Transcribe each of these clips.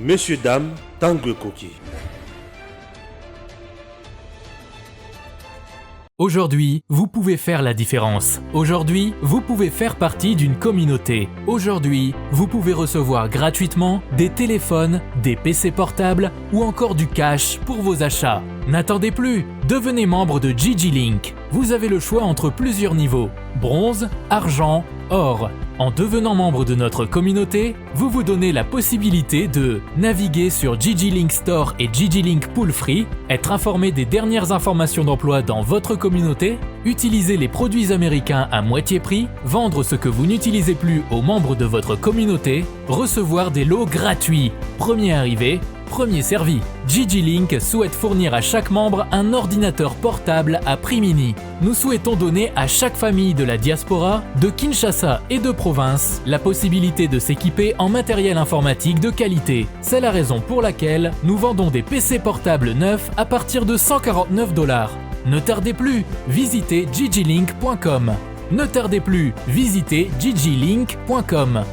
Messieurs, dames, Tanguy Koki. Aujourd'hui, vous pouvez faire la différence. Aujourd'hui, vous pouvez faire partie d'une communauté. Aujourd'hui, vous pouvez recevoir gratuitement des téléphones, des PC portables ou encore du cash pour vos achats. N'attendez plus, devenez membre de GG-Link. Vous avez le choix entre plusieurs niveaux, bronze, argent, or. En devenant membre de notre communauté, vous vous donnez la possibilité de naviguer sur GG-Link Store et GG-Link Pool Free, être informé des dernières informations d'emploi dans votre communauté, utiliser les produits américains à moitié prix, vendre ce que vous n'utilisez plus aux membres de votre communauté, recevoir des lots gratuits. Premier arrivé, premier servi. GG-Link souhaite fournir à chaque membre un ordinateur portable à prix mini. Nous souhaitons donner à chaque famille de la diaspora, de Kinshasa et de province, la possibilité de s'équiper en matériel informatique de qualité. C'est la raison pour laquelle nous vendons des PC portables neufs à partir de $149. Ne tardez plus, visitez gglink.com. Ne tardez plus, visitez gglink.com.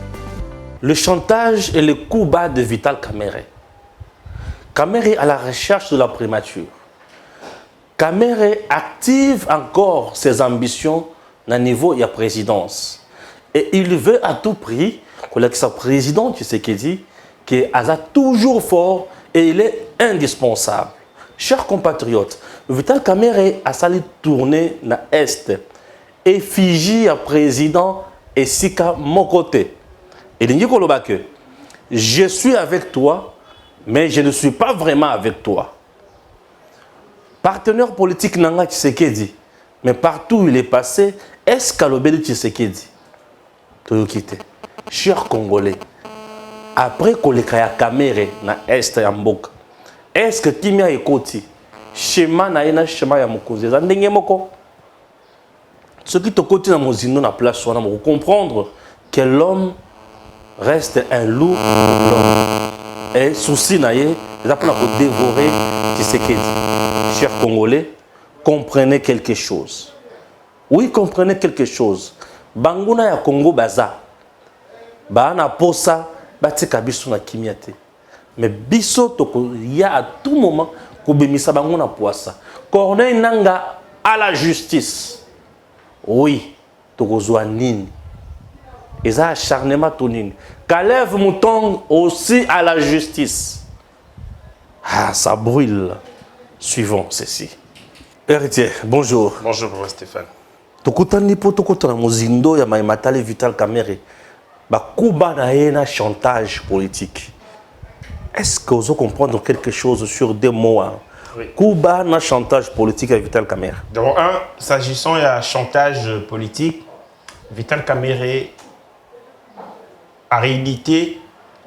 Le chantage et le coup bas de Vital Kamerhe. Kamerhe à la recherche de la primature. Kamerhe active encore ses ambitions à niveau de la présidence. Et il veut à tout prix que sa président Tshisekedi, qui est toujours fort et il est indispensable. Chers compatriotes, Vital Kamerhe a sali tourner na Est. Effigie à président et Sika mon côté. Et il dit que je suis avec toi, mais je ne suis pas vraiment avec toi. Partenaire politique Nanga Tshisekedi, mais partout où il est passé, est-ce qu'Alobeli Tshisekedi chers Congolais, après que les Kaya Kamerhe na Est ya Mboka, est-ce que Timia Ekoti, schéma na ena schéma ya Mokoze, zandenge moko? Ce qui te côté dans Mozino na place, on va comprendre que l'homme reste un loup pour l'homme. Et souci naïe, ils appellent pour dévorer Tshisekedi. Chers Congolais, comprenez quelque chose. Oui, comprenez quelque chose. Banguna ya Congo baza. Baana posa, batika biso na kimiate. Mais biso toko ya à tout moment kobemisa banguna poasa. Corneille Nanga à la justice. Oui, toko zwa nini. Et ça acharnement tonine. Kalev Mouton aussi à la justice. Ah, ça brûle. Suivons ceci. Héritier, bonjour. Bonjour, Stéphane. Tokutani po tokutana mozindo ya Matale Vital Kamerhe. Ba kuba na yena chantage politique. Est-ce que vous comprenez quelque chose sur des mots? Oui. Kuba na chantage politique à Vital Kamerhe. D'abord, s'agissant de chantage politique, Vital Kamerhe a réédité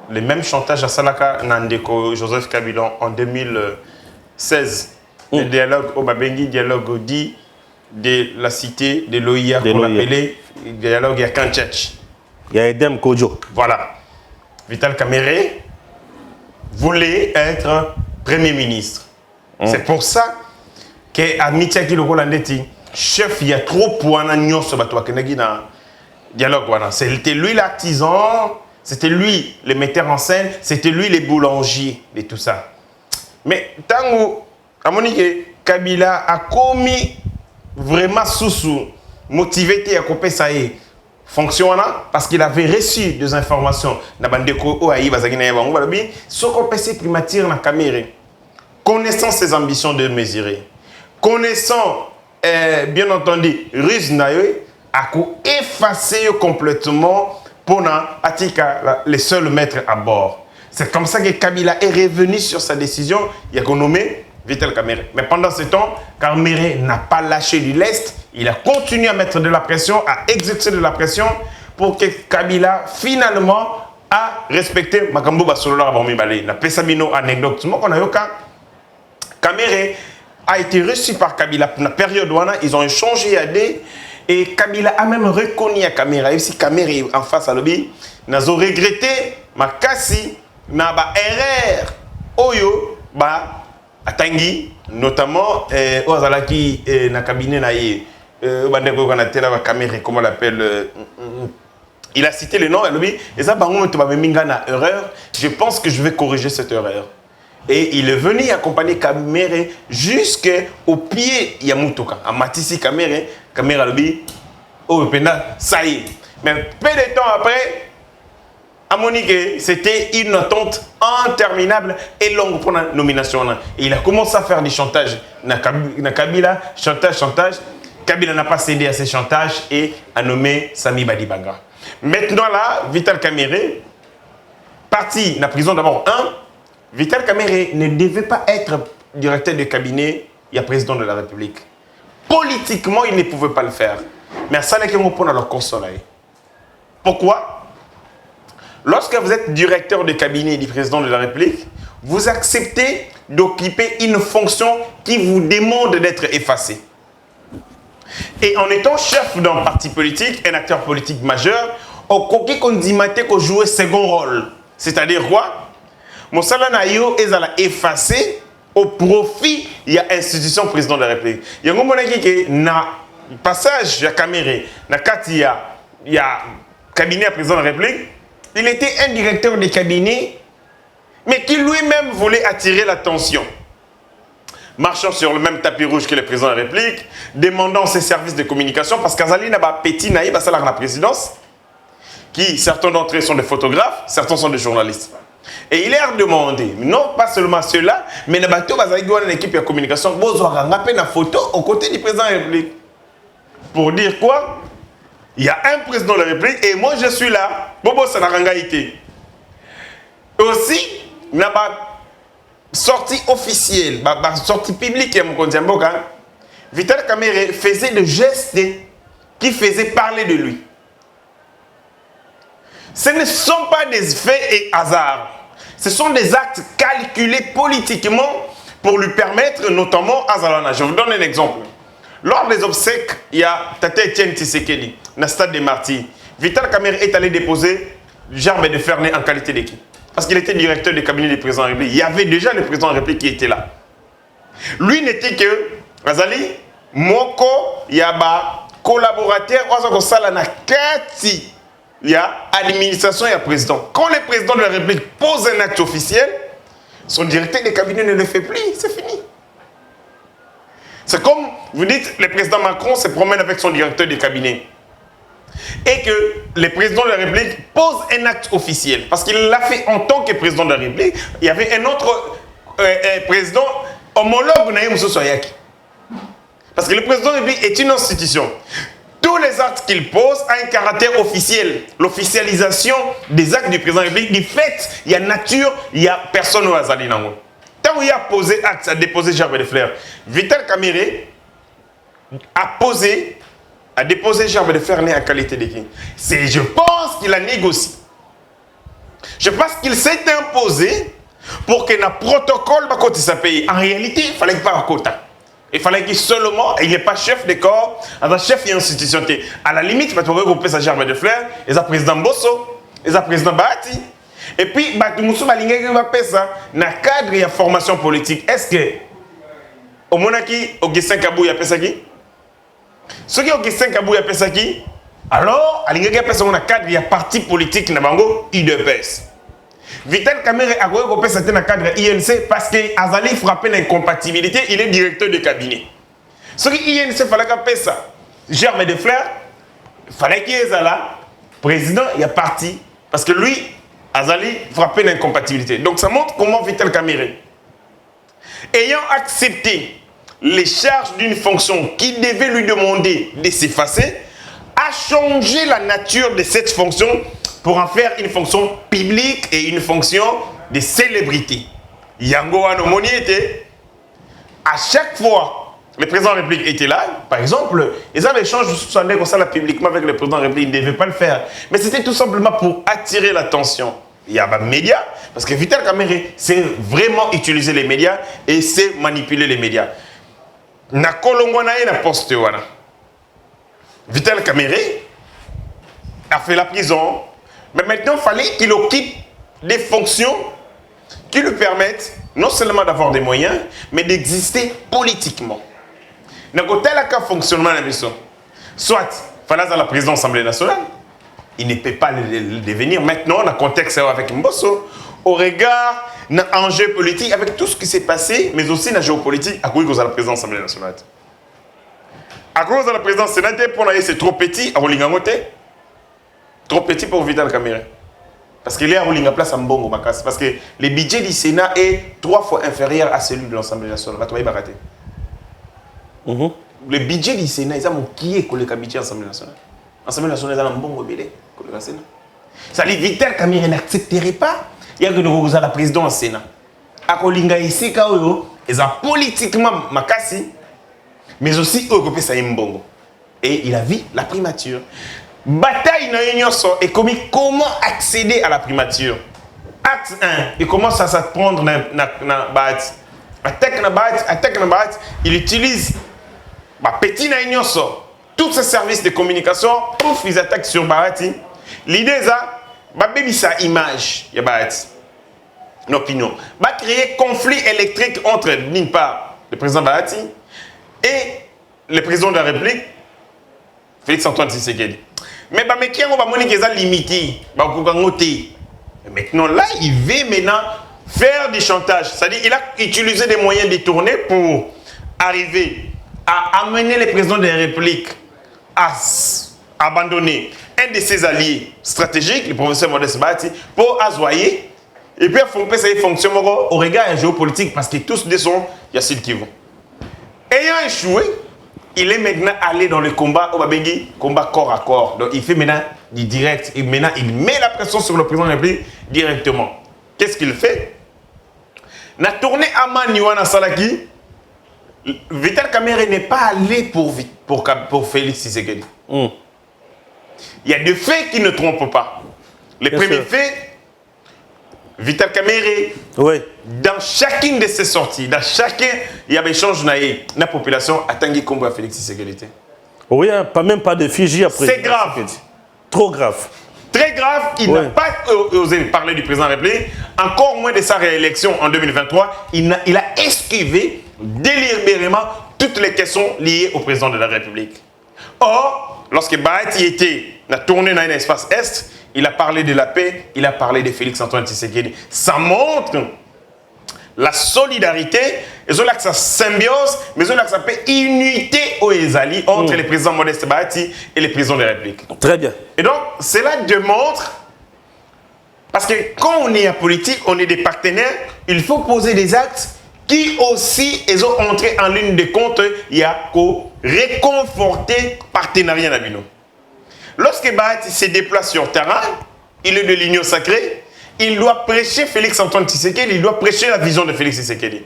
le même chantage à Salaka Nandeko Joseph Kabila en 2016. Le dialogue au Babengi, dialogue dit de la cité de l'OIA qu'on appelait dialogue à Kanchach. Il y a Edem Kojo. Voilà. Vital Kamerhe voulait être Premier ministre. C'est pour ça que Amitia qui le Rolandeti, chef, il y a trop pour un agneau sur le dialogue. C'était lui l'artisan, c'était lui le metteur en scène, c'était lui le boulanger et tout ça. Mais tant que Kabila a commis vraiment sous motivé à couper ça y fonction parce qu'il avait reçu des informations na bandeko oayi bazakina ya bango balobi soko PC primature na Kamerhe, connaissant ses ambitions de mesurer, connaissant bien entendu Ruse Naye a effacé complètement pour Atika les seuls maîtres à bord. C'est comme ça que Kabila est revenu sur sa décision, il a nommé Vital Kamerhe. Mais pendant ce temps, Kamerhe n'a pas lâché du lest, il a continué à mettre de la pression, à exercer de la pression pour que Kabila finalement a respecté Makambo Basolola Rabami Balé. Na Pessamino anecdote, Kamerhe a été reçu par Kabila pour la période où ils ont échangé à des. Et Kabila a même reconnu à Kamerhe, si Kamerhe en face à l'objet, n'a regretté ma kassi, n'a ba erreur, oyo, ba atangi, notamment Ozalaki na cabinet na ye, bandeko kanatela ba Kamerhe, comment on l'appelle, Il a cité le nom, et ça, erreur. Je pense que je vais corriger cette erreur. Et il est venu accompagner Kamere jusqu'au pied de Yamutoka. À Matisi Kamere, Kamere Lobi, oh, ça y est. Mais peu de temps après, à Monique, c'était une attente interminable et longue pour la nomination. Et il a commencé à faire du chantage. Na Kabila, chantage. Kabila n'a pas cédé à ces chantages et a nommé Sami Badibanga. Maintenant là, Vital Kamerhe, parti de la prison d'abord. Vital Kamerhe ne devait pas être directeur de cabinet et président de la République. Politiquement, il ne pouvait pas le faire. Mais ça n'est qu'un point dans leur consoler. Pourquoi? Lorsque vous êtes directeur de cabinet du président de la République, vous acceptez d'occuper une fonction qui vous demande d'être effacé. Et en étant chef d'un parti politique, un acteur politique majeur, on coquille qu'on dit qu'on joue second rôle. C'est-à-dire quoi? Moussala Nayo est effacé au profit de l'institution président de la République. Il y a un moment qui na passage de Kamerhe, il y a cabinet président de la République, il était un directeur de cabinet, mais qui lui-même voulait attirer l'attention. Marchant sur le même tapis rouge que le président de la République, demandant ses services de communication, parce qu'Azali n'a pas petit naïf à la présidence, qui certains d'entre eux sont des photographes, certains sont des journalistes. Et il leur demandé, non pas seulement ceux-là, mais il y a une équipe de communication, il y a une photo aux côtés du président de la République. Pour dire quoi? Il y a un président de la République et moi je suis là. Bobo Sanarangaïté. Aussi, il y a une sortie officielle, une sortie publique, Vital Kamerhe faisait des gestes qui faisaient parler de lui. Ce ne sont pas des faits et hasards. Ce sont des actes calculés politiquement pour lui permettre, notamment à Zalana. Je vous donne un exemple. Lors des obsèques, il y a Tate Etienne Tshisekedi, dans le stade des Martyrs. Vital Kamerhe est allé déposer Germain de Fernet en qualité d'équipe. Parce qu'il était directeur du cabinet du président de la République. Il y avait déjà le président de la République qui était là. Lui n'était que Azali, Moko, Yaba, collaborateur, il y a administration et président. Quand le président de la République pose un acte officiel, son directeur de cabinet ne le fait plus, c'est fini. C'est comme, vous dites, le président Macron se promène avec son directeur de cabinet. Et que le président de la République pose un acte officiel. Parce qu'il l'a fait en tant que président de la République. Il y avait un autre président homologue, Naïm Sosoyaki. Parce que le président de la République est une institution. Tous les actes qu'il pose ont un caractère officiel. L'officialisation des actes du président de la République, du fait, il y a nature, il y a personne au Azali Nango. Tant qu'il a posé acte, a déposé Germain de Fleurs, Vital Kamerhe a déposé Germain de Fleurs en qualité d'équipe. Je pense qu'il a négocié. Je pense qu'il s'est imposé pour que le protocole va côté sa pays. En réalité, il fallait pas un quota. Il fallait qu'il seulement, il n'est pas chef de corps, il chef d'institution. À la limite, il va regrouper sa Germain de Fleurs, et sa président Bosso, et sa président Bahati. Et puis, Moussou Malingé va faire ça dans le cadre de la formation politique. Est-ce que, au Monaki, Augustin Kabou, il y a fait ça qui? Ce qui est Augustin Kabou, il y a fait ça qui? Alors, il y a fait ça dans le cadre de la parti politique, IDPS. Vital Kamerhe a fait ça dans le cadre de l'INC parce qu'Azali frappait l'incompatibilité, il est directeur de cabinet. Ce qui est l'INC, il fallait qu'il fasse ça. Germain de Fleurs, il fallait qu'il y ait là, président, il y a parti. Parce que lui, Azali frappait l'incompatibilité. Donc ça montre comment Vital Kamerhe, ayant accepté les charges d'une fonction qui devait lui demander de s'effacer, a changé la nature de cette fonction pour en faire une fonction publique et une fonction de célébrité. Yango Anomoni était, à chaque fois, le président de la République était là, par exemple, ils avaient échangé comme ça publiquement avec le président de la République, ils ne devaient pas le faire. Mais c'était tout simplement pour attirer l'attention. Il y a des médias, parce que Vital Kamerhe sait vraiment utiliser les médias et sait manipuler les médias. Na kolongwana na poste wana. Vital Kamerhe a fait la prison, mais maintenant il fallait qu'il occupe des fonctions qui lui permettent non seulement d'avoir des moyens, mais d'exister politiquement. Dans tel cas fonctionnement de la mission, soit il fallait à la présidence de l'Assemblée nationale, il ne peut pas le devenir maintenant dans le contexte avec Mbosso, au regard d'un enjeu politique, avec tout ce qui s'est passé, mais aussi dans la géopolitique, à cause de la présidence de l'Assemblée nationale. À cause de la présidence sénatoriale, pour c'est trop petit à Rolingangote, trop petit pour Vital Kamerhe. Parce qu'il est à Rolinga place à Mbongo Makas. Parce que le budget du Sénat est 3 fois inférieur à celui de l'Assemblée nationale. Le budget du Sénat, il qui est le budget de l'Assemblée nationale. L'Assemblée nationale, il y a un Mbongo Bélé. Ça dit Vital Kamerhe n'accepterait pas. Il y a que nous avons la présidence du Sénat. À Rolinga ici, ils ont politiquement Makasi. Mais aussi Européen Mbongo. Et il a vu la primature. Bataille dans l'Union et comment accéder à la primature. Acte 1, il commence à se prendre attaque, il utilise petit dans l'Union tous ces services de communication, pouf, ils attaquent sur Barati. L'idée c'est sa image, il y a Barati. Une opinion. Va créer conflit électrique entre, d'une part, le président Barati et le président de la République, Félix Antoine Tshisekedi. Mais qui on va montrer qu'ils ont limité, maintenant là, il veut maintenant faire du chantage. C'est-à-dire qu'il a utilisé des moyens détournés pour arriver à amener le président de la République à abandonner un de ses alliés stratégiques, le professeur Modeste Bahati, pour assoyer et puis faire fonction au regard géopolitique parce que tous deux sont Yassine Kivu. Ayant échoué, il est maintenant allé dans le combat au Babengi, combat corps à corps. Donc il fait maintenant du direct. Et maintenant il met la pression sur le président de la République directement. Qu'est-ce qu'il fait? Na tourné Aman Niwana Salaki, Vital Kamerhe n'est pas allé pour Félix Tshisekedi. Il y a des faits qui ne trompent pas. Le premier fait, Vital Kamerhe, dans chacune de ses sorties, dans chacun, il y avait échange dans la population à Tanguy Kombo à Félix Tshisekedi. Oui, pas même pas de Fiji après. C'est grave. Trop grave. Très grave, il n'a pas osé parler du président de la République, encore moins de sa réélection en 2023. Il a esquivé délibérément toutes les questions liées au président de la République. Or, lorsque Bahati a tourné dans un espace Est, il a parlé de la paix, il a parlé de Félix Antoine Tshisekedi. Ça montre la solidarité, et sa symbiose, mais sa unité aux alliés entre le président Modeste Bahati et le président de la République. Très bien. Et donc, cela démontre, parce que quand on est en politique, on est des partenaires, il faut poser des actes qui aussi, ils ont entré en ligne de compte, il y a qu'au réconforter partenariat Nabino. Lorsque Bahati se déplace sur terrain, il est de l'union sacrée, il doit prêcher Félix Antoine Tshisekedi, il doit prêcher la vision de Félix Tshisekedi.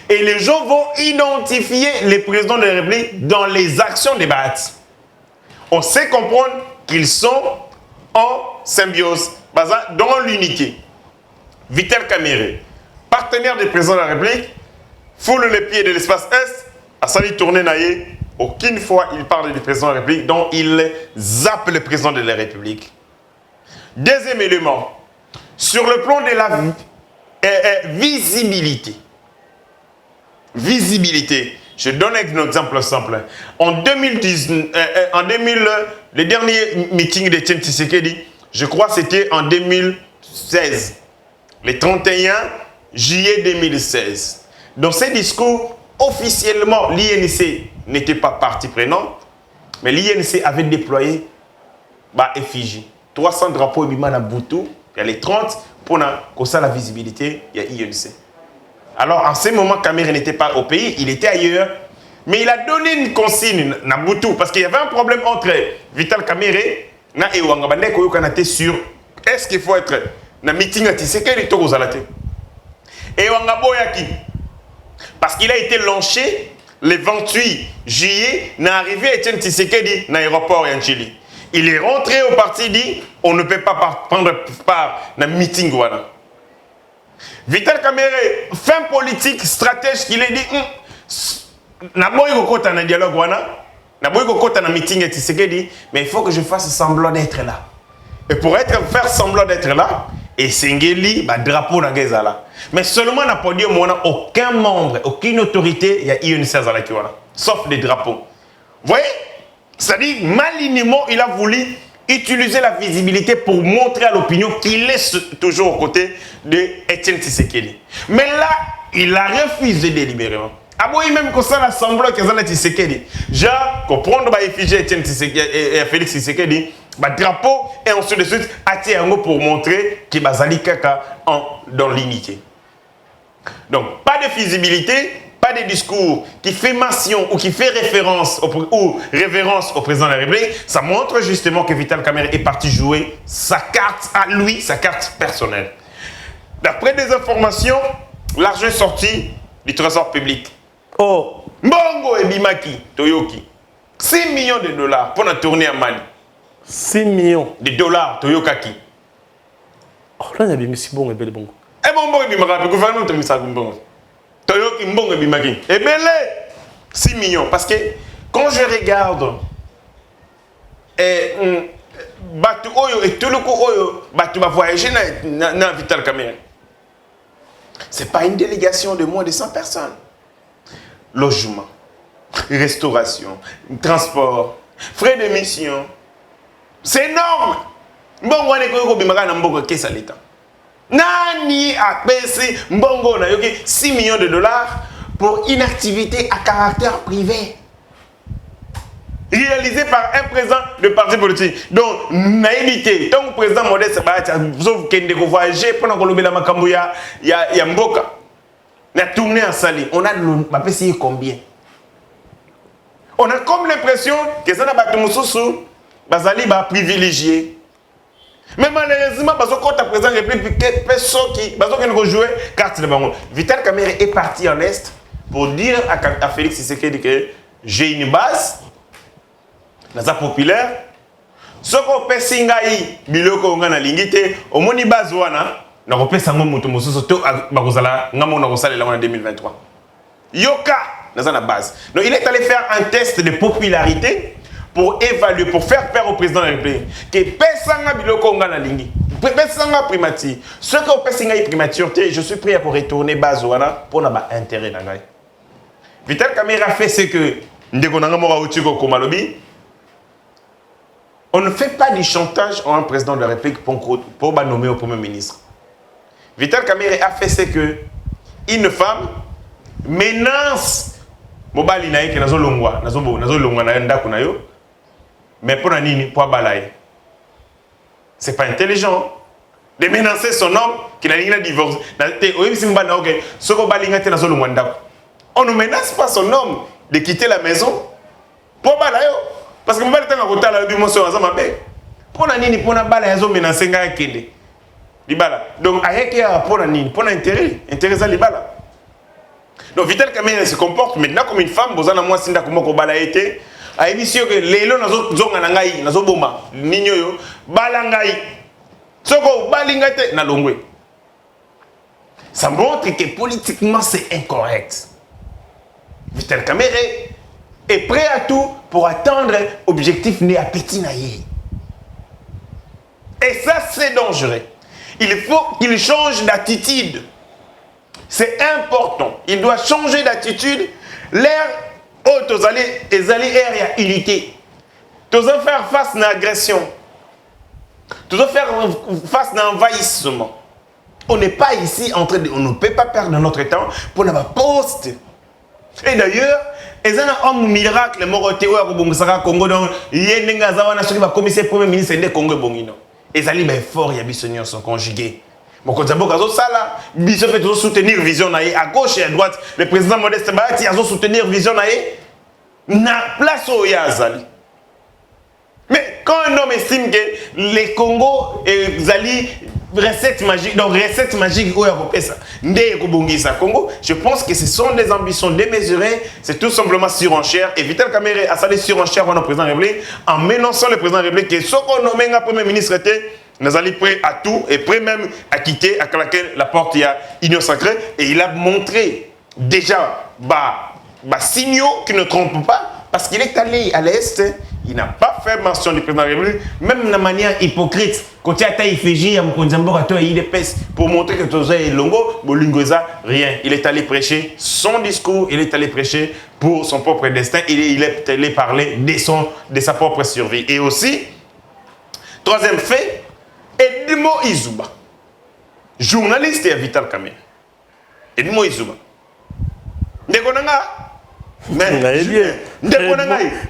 Et les gens vont identifier les présidents de la République dans les actions de Bahati. On sait comprendre qu'ils sont en symbiose, dans l'unité. Vital Kamerhe, partenaire du président de la République, foule les pieds de l'espace Est, à Sali tourner naïe. Aucune fois il parle du président de la République, donc il zappe le président de la République. Deuxième élément, sur le plan de la visibilité. Visibilité. Je donne un exemple simple. En 2010, le dernier meeting de Etienne Tshisekedi, je crois que c'était en 2016, le 31 juillet 2016. Dans ces discours, officiellement, l'INC n'était pas partie prenante, mais l'INC avait déployé effigie. 300 drapeaux Bima na Boutou, il y a les 30 pour la visibilité, il y a l'INC. Alors en ce moment, Kamerhe n'était pas au pays, il était ailleurs, mais il a donné une consigne na Boutou parce qu'il y avait un problème entre Vital Kamerhe et Ouangabande Koyokanate sur est-ce qu'il faut être dans le meeting à Tshisekedi ou Zalate. Et Ouangaboyaki, parce qu'il a été lancé le 28 juillet, n'est arrivé Etienne Tshisekedi dans l'aéroport Yanchili. Il est rentré au parti, dit on ne peut pas prendre part dans le meeting. Vital Kamerhe, fin politique, stratège, qu'il a dit n'a pas eu un dialogue, n'a pas eu un meeting à Tshisekedi, mais il faut que je fasse semblant d'être là. Et pour faire semblant d'être là, et Sengeli, drapeau dans Gezala. Mais seulement dans le podium, on n'a aucun membre, aucune autorité, il y a INC à sauf des drapeaux. Vous voyez? C'est-à-dire, malignement, il a voulu utiliser la visibilité pour montrer à l'opinion qu'il est toujours aux côtés d'Etienne Tshisekedi. Mais là, il a refusé délibérément. Ah bon, même que ça, l'Assemblée qui est Tshisekedi. Genre, comprendre l'effigie Etienne Tshisekedi et Félix Tshisekedi, drapeau, et ensuite de suite, attirer pour montrer qu'il y a Kaka dans l'unité. Donc, pas de visibilité, pas de discours qui fait mention ou qui fait référence ou révérence au président de la République. Ça montre justement que Vital Kamerhe est parti jouer sa carte à lui, sa carte personnelle. D'après des informations, l'argent est sorti du trésor public. Oh, Mbongo et Bimaki, Toyoki. 6 millions de dollars pour la tournée à Mali. 6 millions de dollars, Toyokaki. Oh, là, il y a des bon et belle bon. Et Mbongo et Bimaki, le gouvernement de Mbongo. Toyoki, Mbongo et Bimaki. Et bien, 6 millions. Parce que quand je regarde, Batu Oyo et tout le coup Oyo, Batu va voyager dans Vital Kamerhe. Ce n'est pas une délégation de moins de 100 personnes. Logement, restauration, transport, frais d'émission. C'est énorme. Mbongo ane ko bimaka na mbongo kesa l'État. Nani a payé Mbongo na yoki 6 millions de dollars pour une activité à caractère privé. Réalisée par un président de parti politique. Donc, naïvité. Tant que le président Modeste Bacha, sauf qu'il a voyagé pendant qu'on a makambo ya Mboka. On a tourné en Sali. On a payé combien? On a comme l'impression que ça n'a pas été Moussoussou, Bazali va privilégié. Mais malheureusement, parce que quand le président de la République, personne qui va jouer carte de Bango. Vital Kamerhe est parti en Est pour dire à Félix Tshisekedi que j'ai une base. Dans la populaire, ce qu'on peut singaï, biloko ngana lingite, au moni bazwana, na repé sango mutu mususu to bagozala ngamo na kosala en 2023. Yoka dans la base. Donc il est allé faire un test de popularité pour évaluer, pour faire peur au président de la République. Que pesanga biloko ngana lingi, pesanga primati. Ce qu'on peut singaï primaturité, je suis prêt pour retourner bazwana pour n'avoir intérêt dans la. Vital Kamerhe a fait ce que ndeko nangamo rautiko komalobi. On ne fait pas du chantage à un président de la République pour nommer au Premier ministre. Vital Kamerhe a fait ce que une femme menace Mobali naïe qui nazo longwa na ndako na yo, mais pour nini pour balaye. C'est pas intelligent de menacer son homme qui n'a rien divorce. On ne menace pas son homme de quitter la maison pour balaye. Parce que je ne sais pas si je suis en train de faire. Pour nini pour balaye zo menacer nga kende. Libala. Donc ayeke pour nini pour intérêt ça libala. Donc Vital Kamerhe se comporte maintenant comme une femme, bozana moi sinda comment ko bala été. A émission que lelo nazo zonga na ngai, nazo boma. Ninyo yo bala ngai. Soko balinga te na longwe. Ça montre que politiquement c'est incorrect. Vital Kamerhe est prêt à tout pour atteindre objectif né à petit naïe. Et ça c'est dangereux. Il faut qu'il change d'attitude. C'est important. Il doit changer d'attitude. L'air où tu allais air et unité. Tu dois faire face à l'agression. Tu dois faire face à l'envahissement. On n'est pas ici en train de... On ne peut pas perdre notre temps pour avoir poste. Et d'ailleurs, il y a un homme miracle, Moroté, au Congo, donc il y a un commissaire premier ministre de Congo. Et ça est fort, il y a des sont conjugués. Bon, quand ça, Bissot fait toujours soutenir vision à gauche et à droite. Le président Modeste Bahati a soutenir vision na place au Yazali. Mais quand un homme estime que les Congo et Zali recette magique, donc recette magique où ça, Congo, je pense que ce sont des ambitions démesurées, c'est tout simplement surenchère. Et Vital Kamerhe a salé surenchère au président de la République en menaçant le président de la République que ce qu'on nomme un premier ministre était. Nous allons prêts à tout et prêts même à quitter, à claquer la porte, il y a Union Sacrée. Et il a montré déjà signaux qui ne trompent pas parce qu'il est allé à l'Est, il n'a pas fait mention du président de la République, même de manière hypocrite. Quand il a été fégé, pour montrer que tout ça est longo, rien. Il est allé prêcher son discours, il est allé prêcher pour son propre destin, il est allé parler de sa propre survie. Et aussi, Troisième fait, Edmo Izuba, journaliste et Vital Kamerhe. Edmo Izuba. Ndekonanga.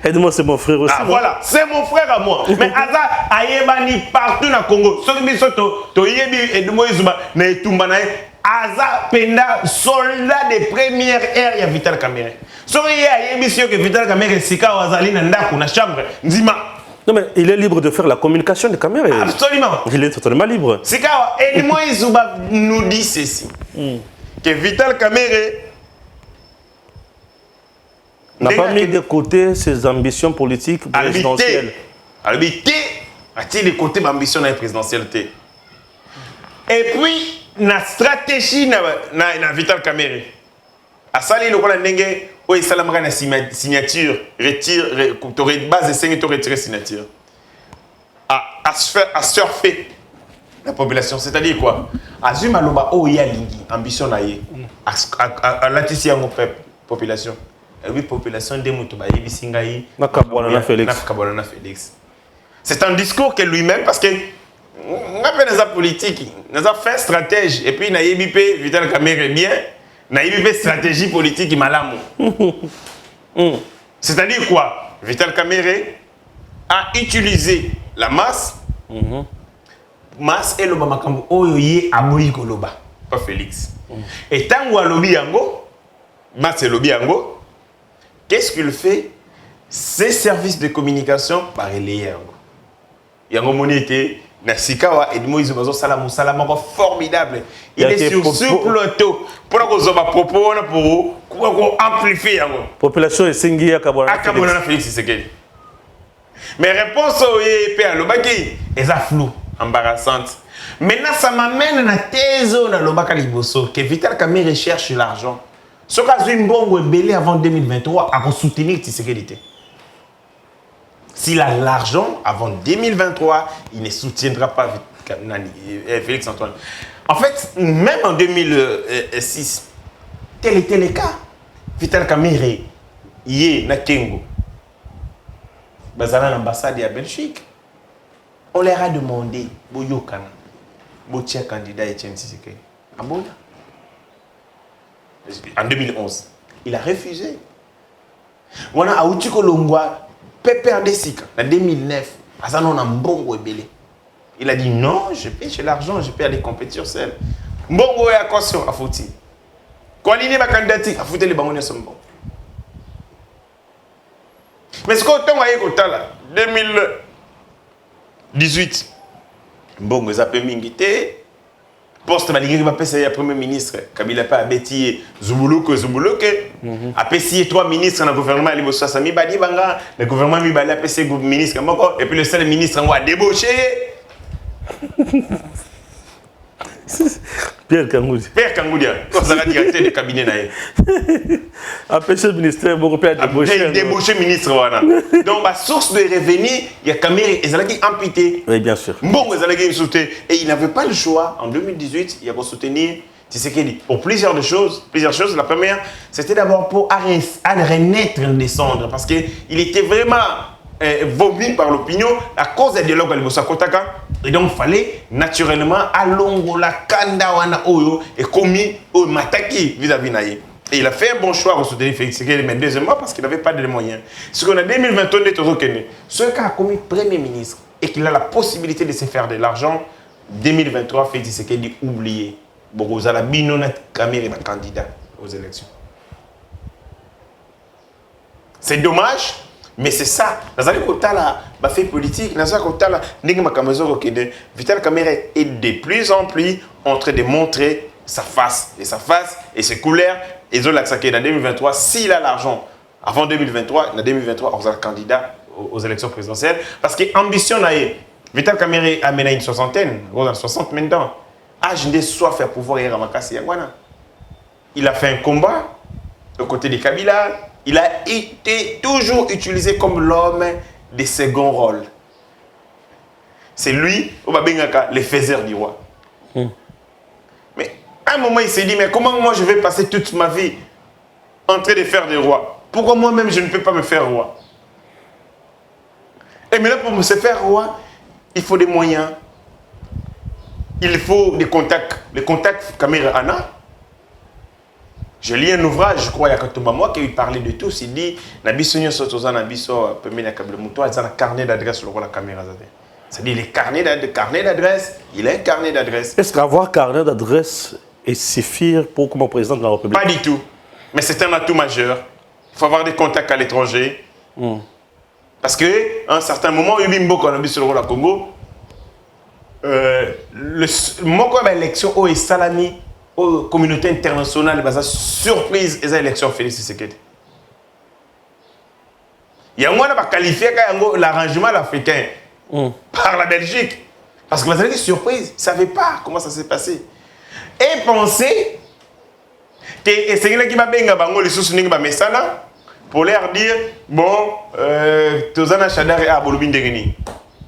Edmo, c'est mon frère aussi. Ah, voilà, c'est mon frère à moi. Mais Aza Ayebani partout dans le Congo. Ce qui est Edmo Izuba, Aza Penda, soldat de première ère, il y a Vital Kamerhe. Ce qui est que Vital Kamerhe, c'est quand Azali Nanda, on a chambre, Nzima. Non, mais il est libre de faire la communication de Kamerhe. Absolument. Il est totalement libre. C'est quand Edmo Izuba nous dit ceci. Que Vital Kamerhe n'a pas mis de côté ses ambitions politiques présidentielles. Habité, a-t-il de côté l'ambition présidentielle? Et puis, la stratégie na Vital Kamerhe. A sali le kola ndenge o esalamaka na signature, retire, base de 5 to retirer signature. À surfer la population, c'est-à-dire quoi? Azuma loba o ya lingi, ambition na ye. À latisi yango population. Et oui, population de Moutou Baïbi Singaï, Félix. C'est un discours que lui-même, parce que on a fait des politiques, on a fait stratège, et puis on a fait Vital Kamerhe bien, on a fait stratégie politique malamu. C'est-à-dire quoi? Vital Kamerhe a utilisé la masse, masse et le Bamakambu, Oyoye Amoyi Koloba, pas Félix. Et tant que lobby yango, masse et lobby yango, qu'est-ce qu'il fait? Ces services de communication par les Yango Monete, Nasikawa, Edmo Izuba, Salamou, formidable. Il est sur ce plateau pour amplifier. Population est singulière à Kabona Félix. Mais réponse au EP à l'Obaki est flou, embarrassante. Maintenant, ça m'amène à la thèse dans l'Obaka Liboso que Vital Kamerhe cherche l'argent. Ce cas où Mbongo est belé avant 2023 à soutenir Tshisekedi. S'il a l'argent avant 2023, il ne soutiendra pas Félix Antoine. En fait, même en 2006, tel était le cas. Vital Kamerhe, Yé, Nakengo, Bazala l'ambassade à Belgique. On leur a demandé, Boyokana, Botia candidat Etienne Tshisekedi. En 2011, il a refusé. On a Aouchiko Longwa, PPRD Sika, en 2009, il a dit non, je paie chez l'argent, je paie aller compétir seul. Mbongo est à caution, à fouti. Quand il est ma candidature, à fouti les bangoniens sont bons. Mais ce qu'on a eu là, 2018, Mbongo est appelé Mingité. Poste malgré va passer le premier ministre Kabila pas abeti Zubuluke a passé 3 ministres dans le gouvernement Liboso Sami Badi Banga le gouvernement mi bala passé ministre et puis le seul ministre a débauché Pierre Kangoudi, ça va directeur de cabinet naé a passé le ministère beaucoup plus débauché ministre voilà. Donc la source de revenus il y a Kamerhe et Zalaki amputé. Oui bien sûr. Bon Zalaki soutenu et il n'avait pas le choix en 2018 il a soutenir Tshisekedi pour plusieurs choses. La première c'était d'abord pour renaître descendre parce que il était vraiment vomi par l'opinion à cause des dialogues à Liboso Kotaka. Et donc, il fallait naturellement alongo la kanda wana oyo et commis au mataki vis-à-vis naïe. Et il a fait un bon choix pour soutenir Félix Tshisekedi, mais deuxièmement parce qu'il n'avait pas de moyens. Ce qu'on a 2021 de Tozokene, ce qui a commis Premier ministre et qu'il a la possibilité de se faire de l'argent, 2023, Félix Tshisekedi oublié. Borozala Binona Kamerhe est candidat aux élections. C'est dommage. Mais c'est ça. Dans un côté là, fait politique, dans un côté là, Vital Kamerhe est de plus en plus en train de montrer sa face et ses couleurs. Et dans 2023, s'il a l'argent avant 2023, en 2023, on sera candidat aux élections présidentielles. Parce que l'ambition, Vital Kamerhe a mené une soixantaine, 60 maintenant. Je n'ai soif à pouvoir y ramasser. Il a fait un combat aux côtés de Kabila. Il a été toujours utilisé comme l'homme de second rôle. C'est lui, le faiseur du roi. Mais à un moment, il s'est dit, mais comment moi je vais passer toute ma vie en train de faire des rois? Pourquoi moi-même je ne peux pas me faire roi? Et maintenant, pour me faire roi, Il faut des moyens. Il faut des contacts. Les contacts, caméra Anna. Je lis un ouvrage, je crois, il y a Katumba moi qui parlait de tout. Il dit, Nabiso Nyoso Toza Nabiso Pemena Kablemuto, il y a un carnet d'adresse sur la caméra. C'est-à-dire, les carnets d'adresse, il a un carnet d'adresse. Est-ce qu'avoir carnet d'adresse et suffire pour comme président de la République? Pas du tout. Mais c'est un atout majeur. Il faut avoir des contacts à l'étranger. Parce qu'à un certain moment, il y a eu beaucoup sur le Congo. L'élection au Salami, aux communautés internationales, surprise, les élections Félix Tshisekedi. Il y a un qualifié l'arrangement africain par la Belgique. Parce que vous avez des surprises. Ils ne savaient pas comment ça s'est passé. Et penser que c'est quelqu'un qui m'a bien pour leur dire, bon, Tozana Chadar et Abolubin Degeni.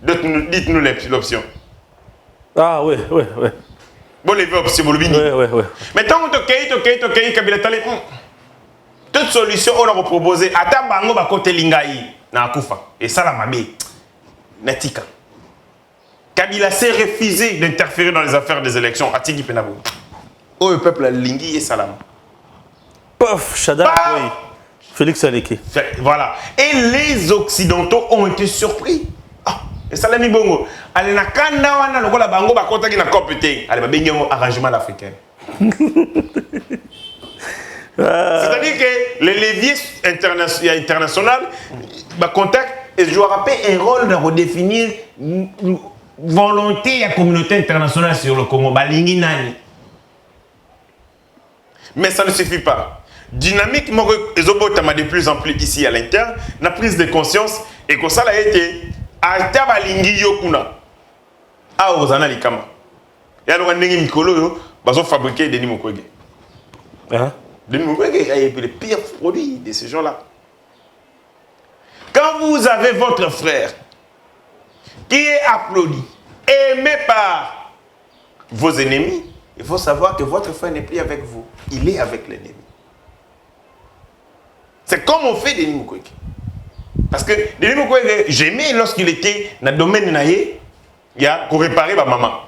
Dites-nous l'option. Ah oui. Bon, les options, Bolubini. Oui. Mais tant que Kabila Tale, toute solution, on a proposé. Attends, Bango va côté Lingaï, na Koufa. Et ça, la mamie, Natika. Kabila s'est refusé d'interférer dans les affaires des élections. Atigi Penabou. Oh, le peuple, Lingui et Salam. Paf, Chadar, oui. Félix Aleki. Voilà. Et les Occidentaux ont été surpris. Et ça l'a mis bongo. Allez, na kanda wana lokola bango ba kota ki na compété. Allez, ba bengi un arrangement africain. C'est-à-dire que les leviers internationaux, ba contact, et je rappelle un rôle de redéfinir volonté de la communauté internationale sur le Congo. Ba lingi nani. Mais ça ne suffit pas. Dynamique, les obotama de plus en plus ici à l'interne, la prise de conscience et que ça a été Alta balingi yokuna. Ah, aux analikama. Et alors, on a mikolo yo, bazo fabriquer Denis Mukwege. Denis Mukwege est le pire produit de ces gens-là. Quand vous avez votre frère qui est applaudi, aimé par vos ennemis, il faut savoir que votre frère n'est plus avec vous. Il est avec l'ennemi. C'est comme on fait Denis Mukwege. Parce que Denis Mukwege, j'aimais lorsqu'il était dans le domaine naïe, il y a pour réparer ma maman.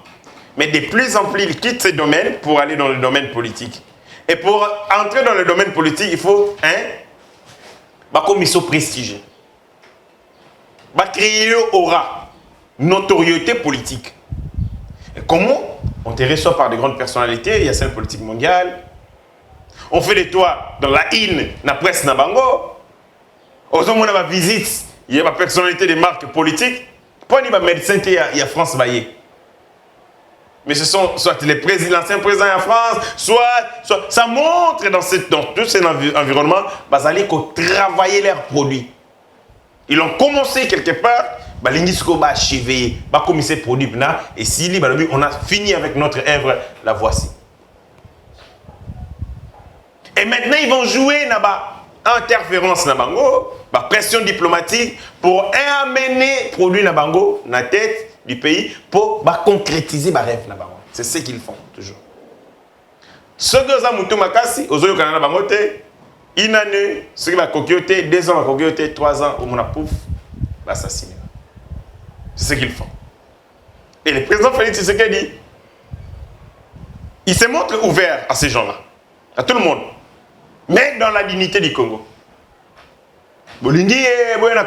Mais de plus en plus, il quitte ce domaine pour aller dans le domaine politique. Et pour entrer dans le domaine politique, il faut comme ils sont prestigieux. Créer aura, notoriété politique. Et comment on te reçoit par de grandes personnalités, il y a celle politique mondiale. On fait de toi dans la in, la presse, na bango. Aux hommes, on a ma visite, il y a ma personnalité des marques politiques. Pas ni ma médecin qui y a France Baye. Mais ce sont soit les présidents, l'ancien président en France, soit ça montre dans tous ces environnements, ils ont travaillé leurs produits. Ils ont commencé quelque part, ils ont achevé, ils ont commencé ces produits, et si on a fini avec notre œuvre, la voici. Et maintenant, ils vont jouer là-bas. Interférence na bango, pression diplomatique pour amener produit na bango na tête du pays pour concrétiser ba rêve na bango. C'est ce qu'ils font toujours. Ce que ça mutu makasi ozoyo kana na bango te une année ce qui va kokiote 2 ans va kokiote 3 ans au mona pouf va assassiner. C'est ce qu'ils font. Et le président Félix Tshisekedi il se montre ouvert à ces gens-là, à tout le monde. Mais dans la dignité du Congo. Bolingi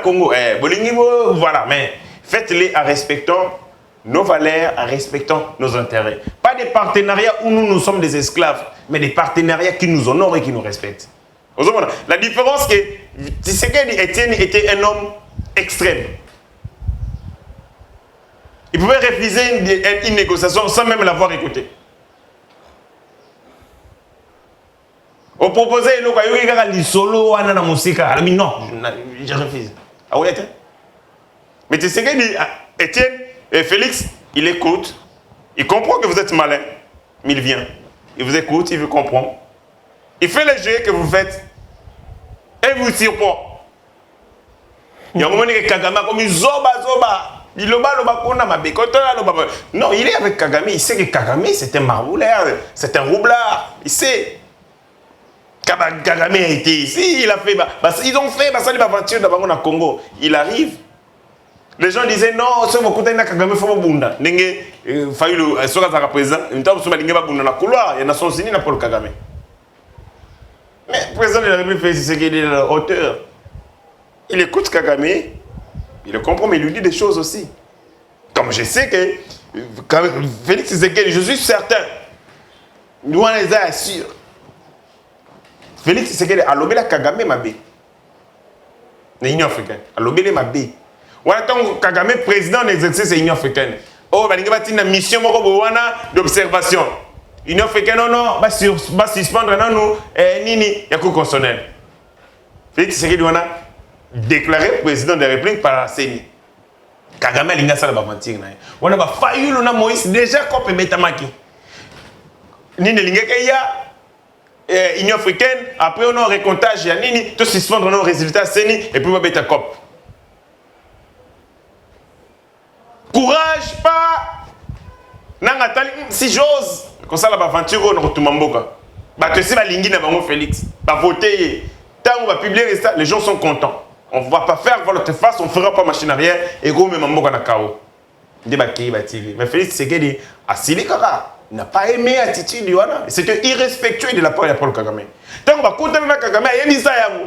Congo. Bolingi, voilà. Mais faites-les en respectant nos valeurs, en respectant nos intérêts. Pas des partenariats où nous sommes des esclaves, mais des partenariats qui nous honorent et qui nous respectent. La différence que Tshisekedi était un homme extrême. Il pouvait refuser une négociation sans même l'avoir écouté. On proposait le solo na musika. Alors non, je refuse. Ah oui, mais tu sais que Étienne et Félix, il écoute, il comprend que vous êtes malin, mais il vient. Il vous écoute, il vous comprend. Il fait les jeux que vous faites et vous surprend. Il y a un moment où Kagame comme zoba. Non, il est avec Kagame, il sait que Kagame c'est un marbouleur, c'est un roublard, il sait. Kagame a été ici, il a fait, ils ont fait ça l'aventure dans le Congo. Il arrive Les gens disaient non, ce beaucoup de Kagame faut bunda. Nenge Fayulu soka za président, ntabu soma linga bunda na couloir, ya Nations Unies na Paul Kagame. Mais le président de la République fait ce qu'il est auteur. Il écoute Kagame, il le comprend, mais il lui dit des choses aussi. Comme je sais que Félix Tshisekedi, je suis certain, nous on les a assurés. Félix Tshisekedi a lobé la Kagame mabé. L'Union africaine a lobé les mabé. Voilà tant Kagame président d'exercice de l'Union africaine. Oh, bah, il y a une mission d'observation. L'Union africaine, non, va suspendre nous, nini, il y a quoi constitutionnel. Félix Tshisekedi a déclaré président de la République par la CENI. Kagame a l'inga sala mentir. On a failli le nom Moïse déjà comme Betamaki. Nini l'inga kaya Union africaine après on a un récomptage, nini tout suspendre nos résultats CENI et puis on va bêta cop. Courage pas nangatali si j'ose comme ça la aventure on retrouve mboka ba te si ba lingi na bango Félix ba voter tant on va publier ça les gens sont contents on va pas faire volte face on fera pas machine arrière et go même mboka na kao ndi ba ki ba TV mais Félix Tshisekedi asili kaka n'a pas aimé attitude wana c'était irrespectueux de la part de Paul Kagame tant on va contenter na Kagame yendi ça yango.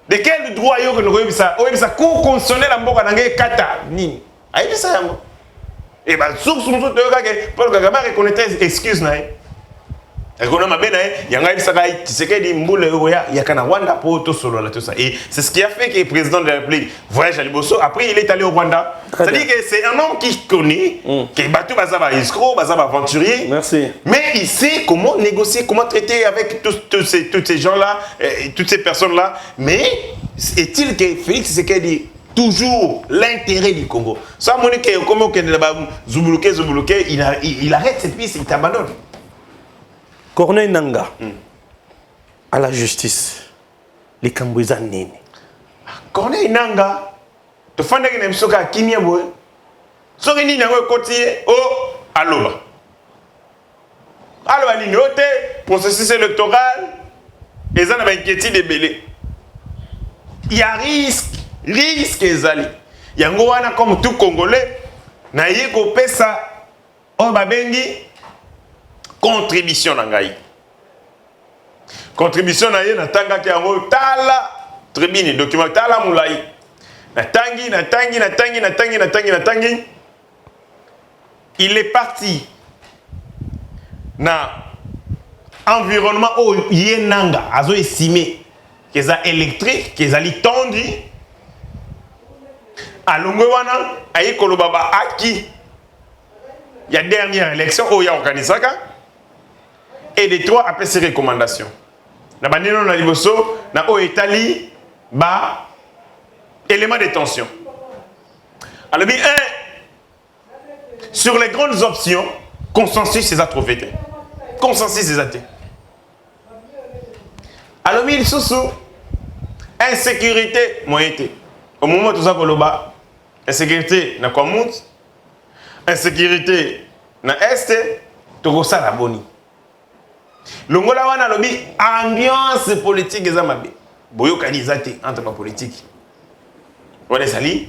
De quel droit yo que nous voyons ça? Oui, ça cour constitutionnel en boka nangé kata ni. Aïe ça yango. Et bah source nous te que Paul Kagame reconnaît excuse na. Et qu'on a ma bena yanga ça kai Tshisekedi mbule oya yakana Rwanda pour tout solo là tout ça. Et c'est ce qui a fait que le président de la République voyage à Liboso après il est allé au Rwanda. C'est-à-dire que c'est un homme qui connaît qui battu bazaba escroc, bazaba aventurier. Merci. Mais il sait comment négocier, comment traiter avec tous ces gens-là, toutes ces personnes-là. Mais est-il que Félix Tshisekedi toujours l'intérêt du Congo? Ça, mon équipe, comment il arrête cette piste, il t'abandonne. Corneille Nanga, à la justice, les Cambouizans nini. Corneille Nanga, tu fais que tu as dit que tu as dit que tu as alors, il y a un processus électoral, et ça n'a pas inquiété des bélés. Il y a risque, il y a un comme tout Congolais, il y a un contribution nangai. Contribution na ye na tanga ki yango tala tribune document tala mulai. Na tangi. Il est parti na environnement où yenanga azo estimé que ça électrique que ça li tendu alongwe wana ayi kolobaba aki ya dernière élection où il y a organisé et des trois après ces recommandations na bandino na liboso na o etali ba élément de tension alors bien sur les grandes options consensus c'est à trouver consensus c'est à alors bien sous insécurité moi été au moment tout ça koloba insécurité na kwa mut insécurité na est to ça la boni longola wana lobi ambiance politique eza mabe boyokaniza te entre la politique voilà sali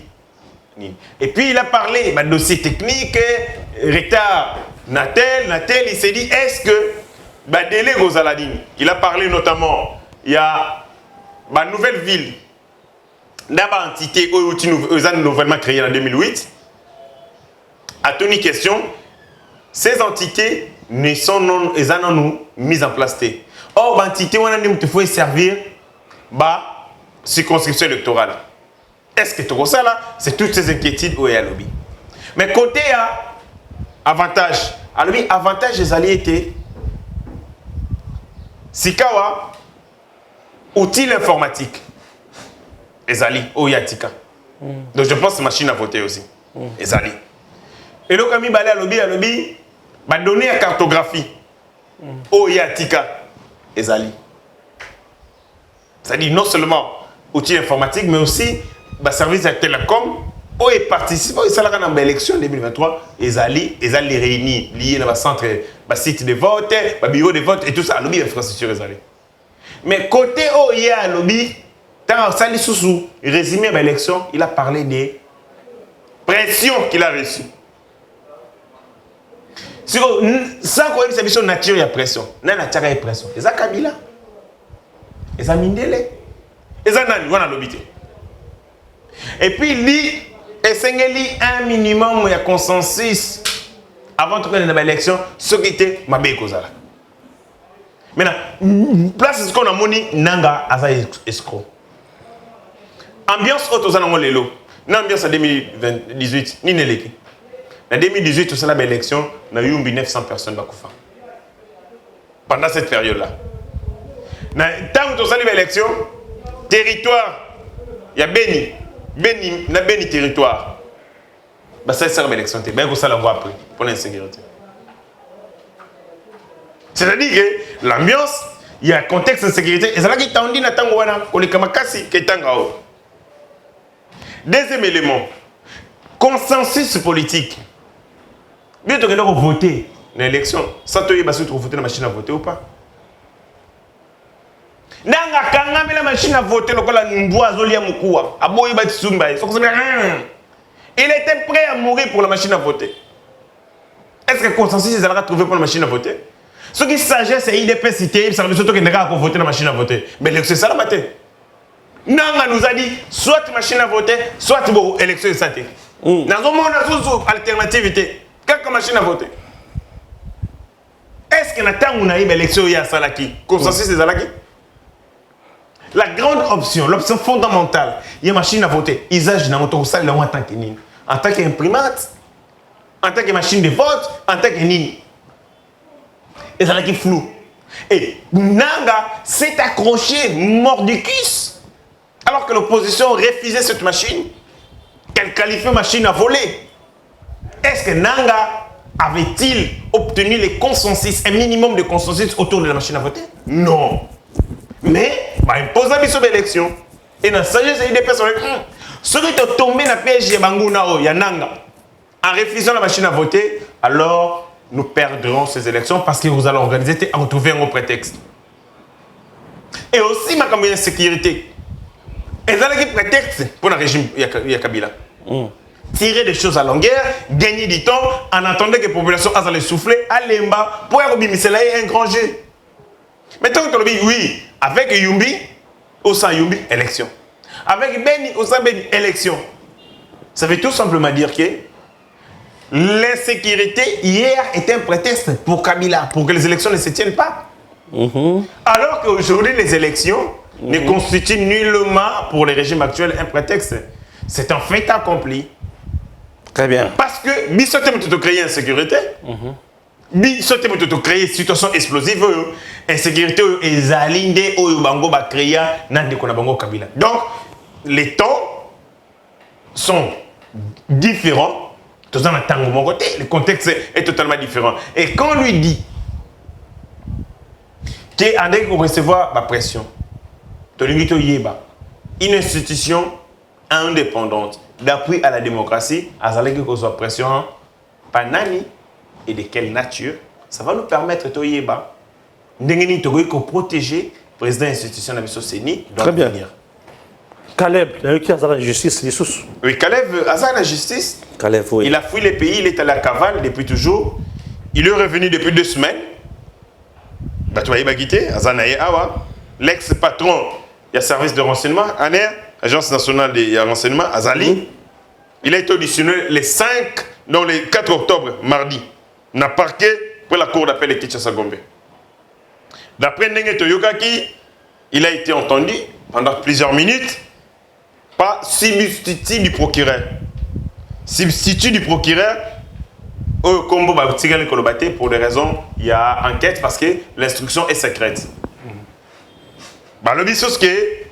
et puis il a parlé bah dossier technique retard natel il s'est dit est-ce que bah délai Gozaladine il a parlé notamment il y a bah nouvelle ville d'abord entité nouvellement créée en 2008 à Tony question ces entités ne sont non mises en place. Or, l'entité, il faut servir la circonscription électorale. Est-ce que tout ça là, c'est toutes ces inquiétudes où il y a lobby. Mais côté avantage, avantage des alliés étaient Sikawa, outils informatiques. Les alliés, où il y a Tika. Donc je pense que machine à voter aussi. Les alliés. Et le Kami Balé à lobby, bah donner la cartographie. Oh, il y a Tika. Ezali. C'est-à-dire non seulement outils informatiques, mais aussi bah, service de télécom. Oh, et participant, et ça là dans l'élection 2023, Ezali réunis, liés dans le centre, site de vote, bureau de vote et tout ça. Lobby infrastructure Ezali. Mais côté oh, il y a lobby, Tant Sali Soussou, résumé à l'élection, il a parlé des pressions qu'il a reçues. Sans quoi il s'est nature, il y a pression. Il y a pression. Et ça, Kabila. Et ça, Mindele. Et ça, Nani, on a l'obité. Et puis, il dit, un minimum de consensus avant de prendre l'élection, ce qui était ma belle cause. Maintenant, place ce qu'on a moni, Nanga, Asa escroc. Ambiance autre, ça n'a pas l'élo. L'ambiance en 2018, ni n'élèque. En 2018, tout ça, l'élection, on a eu 900 personnes qui ont pendant cette période-là. Tant que tout ça, l'élection, territoire, il y a Béni territoire. Bah, ça, c'est l'élection. Ben, ça, la voit après, pour l'insécurité. C'est-à-dire que l'ambiance, il y a un contexte de sécurité. Et c'est là qu'il t'a dit, qu'on est comme Kassi, qui est en haut. Deuxième élément, consensus politique. Bien, tu as voter dans l'élection. Sans te dire si tu voter dans la machine à voter ou pas. Nanga kanga la machine à voter, le kola mboa zolia mukua. Aboyi ba tsumba. Il était prêt à mourir pour la machine à voter. Est-ce que le consensus ils allaient trouver pour la machine à voter? Ce qui s'agit, c'est IDP cité, ça veut dire que les gens vont voter dans la machine à voter. Mais c'est ça la matin. Nanga nous a dit soit machine à voter, soit élection de santé. Nous avons une alternativité. Quelle machine à voter? Est-ce que nous avons une élection il y a Salaki? Consensus c'est Salaki? La grande option, l'option fondamentale, il y a une machine à voter. Usage dans notre salle en tant que nini. En tant qu'imprimante, en tant que machine de vote, en tant que nini. Et ça qui est flou. Et Nanga s'est accroché mordicus. Alors que l'opposition refusait cette machine, qu'elle qualifiait machine à voler. Est-ce que Nanga avait-il obtenu les consensus, un minimum de consensus autour de la machine à voter? Non. Mais, il pose la mission d'élection. Et dans la sagesse, il y a des personnes. Ceux qui sont tombés dans le PSG, il y a Nanga. En refusant la machine à voter, alors nous perdrons ces élections parce que vous allez organiser en trouver un autre prétexte. Et aussi, ma campagne de sécurité. Et ça, c'est un prétexte pour le régime Kabila. Tirer des choses à longueur, gagner du temps, en attendant que la population allait souffler, aller en bas, pour un grand jeu. Maintenant, on dit oui, avec Yumbi, ou sans Yumbi, élection. Avec Beni, ou sans Beni, élection. Ça veut tout simplement dire que l'insécurité hier était un prétexte pour Kabila, pour que les élections ne se tiennent pas. Alors qu'aujourd'hui, les élections ne constituent nullement pour les régimes actuels un prétexte. C'est un fait accompli. Très bien. Parce que, bisote m'a créé insécurité. Bisote m'a créé une situation explosive. Insécurité, et Zalinde, ou Bango, ba créé, nan de Konabango Kabila. Donc, les temps sont différents. Tout ça, on mon côté. Le contexte est totalement différent. Et quand on lui dit qu'on va recevoir la pression, une institution indépendante d'appui à la démocratie, à qu'on soit pression, pas nani et de quelle nature, ça va nous permettre de protéger le président de l'institution de la CENI. Très bien. Caleb, il y a la justice, les sous. Oui, Caleb a la justice. Caleb, oui. Il a fui le pays, il est à la cavale depuis toujours. Il est revenu depuis 2 semaines. L'ex-patron, il y a service de renseignement, ANER, Agence nationale de renseignement, Azali. Il a été auditionné le 4 octobre, mardi, dans le parquet pour la cour d'appel de Kinshasa-Gombe. D'après Ndenge Toyokaki, il a été entendu pendant plusieurs minutes par substitut du procureur. Substitut du procureur, au Combo Bautigal Kolobate, pour des raisons, il y a enquête parce que l'instruction est secrète. Le bisos que,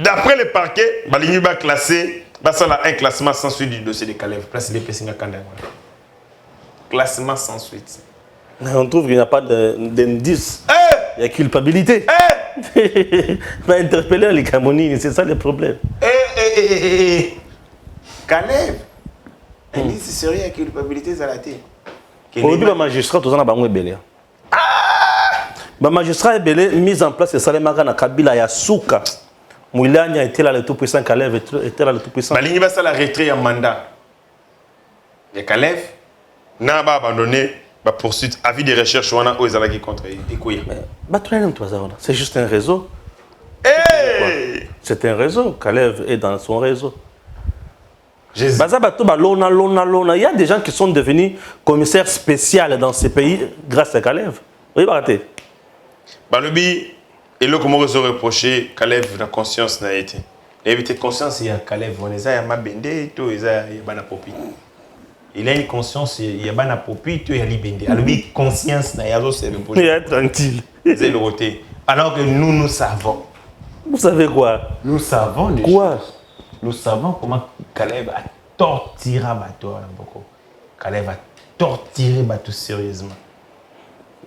d'après le parquet, il va classer un classement sans suite du dossier de Caleb. Place des Pessinga Kanda. Classement sans suite. On trouve qu'il n'y a pas d'indice. Il y a culpabilité. On a interpellé les Camonines, c'est ça le problème. Caleb, indice sérieux à culpabilité, ça l'a été. Aujourd'hui, le magistrat, tout ça, n'a pas de Ba magistrat ebele mise en place et salemaka na Kabila ya suka. Moulania était là le tout puissant, Kalev était là le tout puissant. Balingi basa la retrait en mandat. Ya Kalev n'a pas abandonné la poursuite avis de recherche wana ozalaki contre Ekuya. C'est juste un réseau. Hey! C'est un réseau. Kalev est dans son réseau. Jésus. Il y a des gens qui sont devenus commissaires spéciaux dans ces pays grâce à Kalev. Oui, Baraté. Balobi, et le comment se reprocher Kalev la conscience n'a été. Éviter conscience il y a Kalev, on est à Mabende, tout est à Bana Popi. Il a une conscience, il y a Bana Popi, tout est à Libende. Alors, conscience n'a pas se reprocher. Il est tranquille. C'est le côté. Alors que nous savons. Vous savez quoi? Nous savons les quoi choses. Nous savons comment Kalev a torturé Bato à Mboko. Kalev a torturé Bato sérieusement.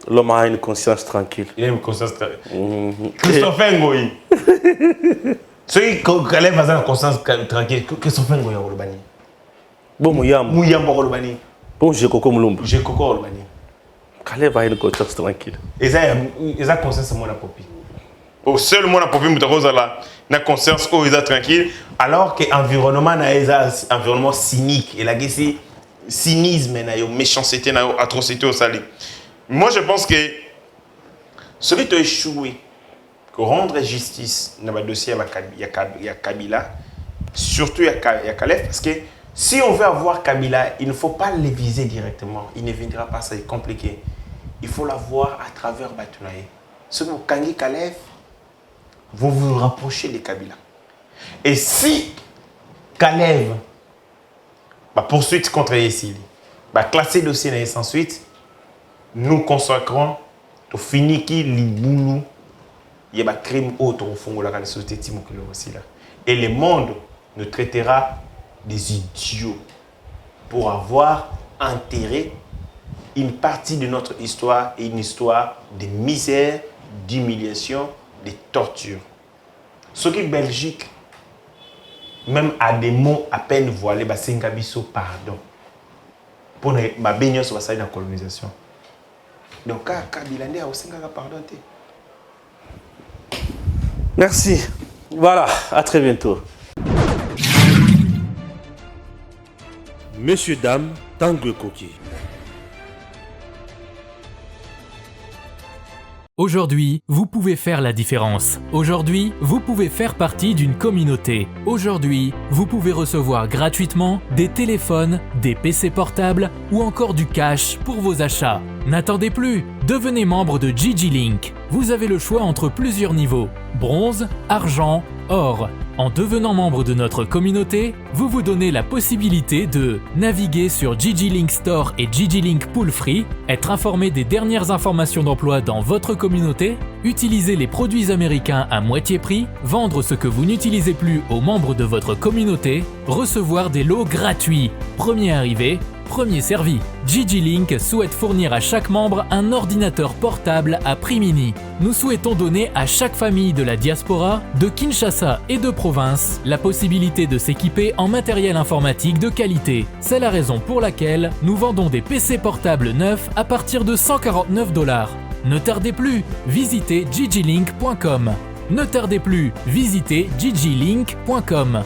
L'homme a une conscience tranquille. Il a une conscience tranquille. Christophe Ngoyi. Celui que Kalev a une conscience tranquille, Christophe Ngoyi a Olobani. Bon, Mouyamba Olobani. Bon, j'ai Coco Moulumbu. J'ai Coco Olobani. Kalev a une conscience tranquille. Et ça, conscience, moi, la popi. Au seul moi, la popi, na conscience, oh, ils sont tranquilles. Alors que l'environnement, est un environnement cynique. Et là, c'est cynisme, méchanceté, atrocité au sali. Moi, je pense que celui qui a échoué, que rendre justice dans le dossier, il y a Kabila, surtout il y a Kalev, parce que si on veut avoir Kabila, il ne faut pas le viser directement. Il ne viendra pas, c'est compliqué. Il faut l'avoir à travers Batunaye. Ce que vous Kangi Kalev, vous vous rapprochez de Kabila. Et si Kalev poursuite contre Yessili, classer le dossier sans suite, nous consacrons au fini qui liboulou, il y a des crimes autres au fond de la société aussi là. Et le monde nous traitera des idiots pour avoir enterré une partie de notre histoire et une histoire de misère, d'humiliation, de torture. Ce qui est Belgique, même à des mots à peine voilés, c'est un pardon. Pour ma baignade sur la colonisation. Donc, Kabila a aussi pardon. Merci. Voilà, à très bientôt. Messieurs, dames, Tanguy Koki. Aujourd'hui, vous pouvez faire la différence. Aujourd'hui, vous pouvez faire partie d'une communauté. Aujourd'hui, vous pouvez recevoir gratuitement des téléphones, des PC portables ou encore du cash pour vos achats. N'attendez plus, devenez membre de GG Link. Vous avez le choix entre plusieurs niveaux, bronze, argent, or. En devenant membre de notre communauté, vous vous donnez la possibilité de naviguer sur GG Link Store et GG Link Pool Free, être informé des dernières informations d'emploi dans votre communauté, utiliser les produits américains à moitié prix, vendre ce que vous n'utilisez plus aux membres de votre communauté, recevoir des lots gratuits, premier arrivé, premier servi. GG Link souhaite fournir à chaque membre un ordinateur portable à prix mini. Nous souhaitons donner à chaque famille de la diaspora, de Kinshasa et de province, la possibilité de s'équiper en matériel informatique de qualité. C'est la raison pour laquelle nous vendons des PC portables neufs à partir de $149. Ne tardez plus, visitez gglink.com. Ne tardez plus, visitez gglink.com.